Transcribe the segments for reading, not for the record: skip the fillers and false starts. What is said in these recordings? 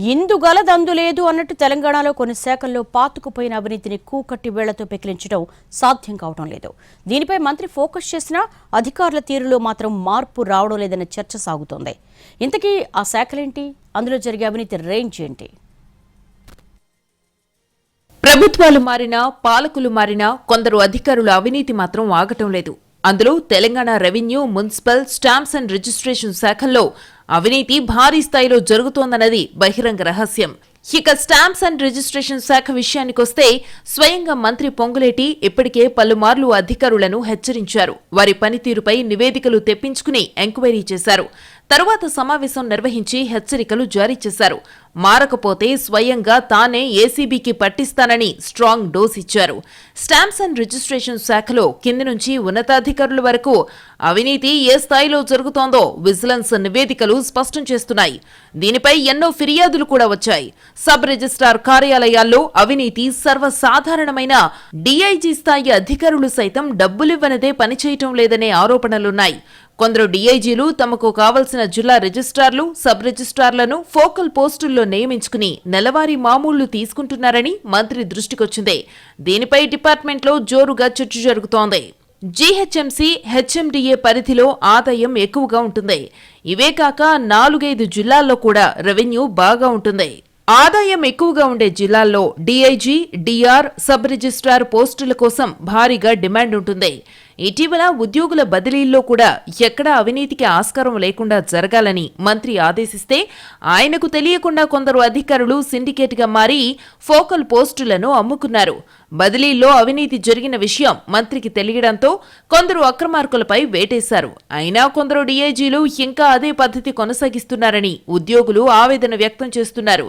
ఇందుగలదందు లేదు అన్నట్టు తెలంగాణలో కొన్ని శాఖల్లో పాతుకుపోయిన అవినీతిని కూకట్టి వేళ్లతో పెకిలించడం సాధ్యం కావడం లేదు. దీనిపై మంత్రి ఫోకస్ చేసినా అధికారుల తీరులో మాత్రం మార్పు రావడం లేదన్న చర్చ సాగుతోంది. ఇంతకీ ఆ శాఖలేంటి, అందులో జరిగే అవినీతి రేంజ్ ఏంటి? ప్రభుత్వాలు మారినా, పాలకులు మారినా కొందరు అధికారుల అవినీతి మాత్రం ఆగటం లేదు. అందులో Telangana revenue, municipal, stamps and registration శాఖల్లో అవినీతి భారీ స్థాయిలో జరుగుతోందన్నది బహిరంగ రహస్యం. ఇక స్టాంప్స్ అండ్ రిజిస్ట్రేషన్ శాఖ విషయానికొస్తే స్వయంగా మంత్రి పొంగులేటి ఇప్పటికే పలుమార్లు అధికారులను హెచ్చరించారు. వారి పనితీరుపై నివేదికలు తెప్పించుకుని ఎంక్వైరీ చేశారు. తరువాత సమావేశం నిర్వహించి హెచ్చరికలు జారీ చేశారు. మారకపోతే స్వయంగా తానే ఏసీబీకి పట్టిస్తానని స్ట్రాంగ్ డోస్ ఇచ్చారు. స్టాంప్స్ అండ్ రిజిస్ట్రేషన్ శాఖలో కింది నుంచి ఉన్నతాధికారుల వరకు అవినీతి ఏ స్థాయిలో జరుగుతోందో విజిలెన్స్ నివేదికలు స్పష్టం చేస్తున్నాయి. దీనిపై ఎన్నో ఫిర్యాదులు కూడా వచ్చాయి. సబ్ రిజిస్ట్రార్ కార్యాలయాల్లో అవినీతి సర్వసాధారణమైన డీఐజీ స్థాయి అధికారులు సైతం డబ్బులివ్వనదే పనిచేయటం లేదనే ఆరోపణలున్నాయి. కొందరు డీఐజీలు తమకు కావలసిన జిల్లా రిజిస్ట్రార్లు, సబ్ రిజిస్ట్రార్లను ఫోకల్ పోస్టుల్లో నియమించుకుని నెలవారీ మామూళ్లు తీసుకుంటున్నారని మంత్రి దృష్టికొచ్చింది. దీనిపై డిపార్ట్మెంట్లో జోరుగా చర్చ జరుగుతోంది. జీహెచ్ఎంసీ, హెచ్ఎండిఏ పరిధిలో ఆదాయం ఎక్కువగా ఉంటుంది. ఇవే కాక 4-5 జిల్లాల్లో కూడా రెవెన్యూ బాగా ఉంటుంది. ఆదాయం ఎక్కువగా ఉండే జిల్లాల్లో డీఐజీ, డీఆర్, సబ్ రిజిస్ట్రార్ పోస్టుల కోసం భారీగా డిమాండ్ ఉంటుంది. ఇటీవల ఉద్యోగుల బదిలీల్లో కూడా ఎక్కడా అవినీతికి ఆస్కారం లేకుండా జరగాలని మంత్రి ఆదేశిస్తే ఆయనకు తెలియకుండా కొందరు అధికారులు సిండికేట్గా మారి ఫోకల్ పోస్టులను అమ్ముకున్నారు. బదిలీల్లో అవినీతి జరిగిన విషయం మంత్రికి తెలియడంతో కొందరు అక్రమార్కులపై వేటేశారు. అయినా కొందరు డీఐజీలు ఇంకా అదే పద్ధతి కొనసాగిస్తున్నారని ఉద్యోగులు ఆవేదన వ్యక్తం చేస్తున్నారు.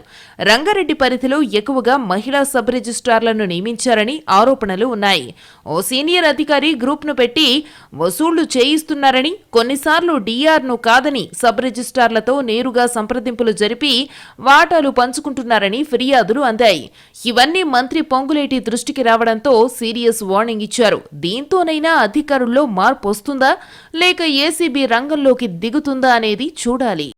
రంగారెడ్డి పరిధిలో ఎక్కువగా మహిళా సబ్ రిజిస్ట్రార్లను నియమించారని ఆరోపణలు ఉన్నాయి. ఓ సీనియర్ అధికారి గ్రూప్ను పెట్టి వసూళ్లు చేయిస్తున్నారని, కొన్నిసార్లు డీఆర్ను కాదని సబ్ రిజిస్ట్రార్లతో నేరుగా సంప్రదింపులు జరిపి వాటాలు పంచుకుంటున్నారని ఫిర్యాదులు అందాయి. ఇవన్నీ మంత్రి పొంగులేటి దృష్టికి రావడంతో సీరియస్ వార్నింగ్ ఇచ్చారు. దీంతోనైనా అధికారుల్లో మార్పు వస్తుందా లేక ఏసీబీ రంగంలోకి దిగుతుందా అనేది చూడాలి.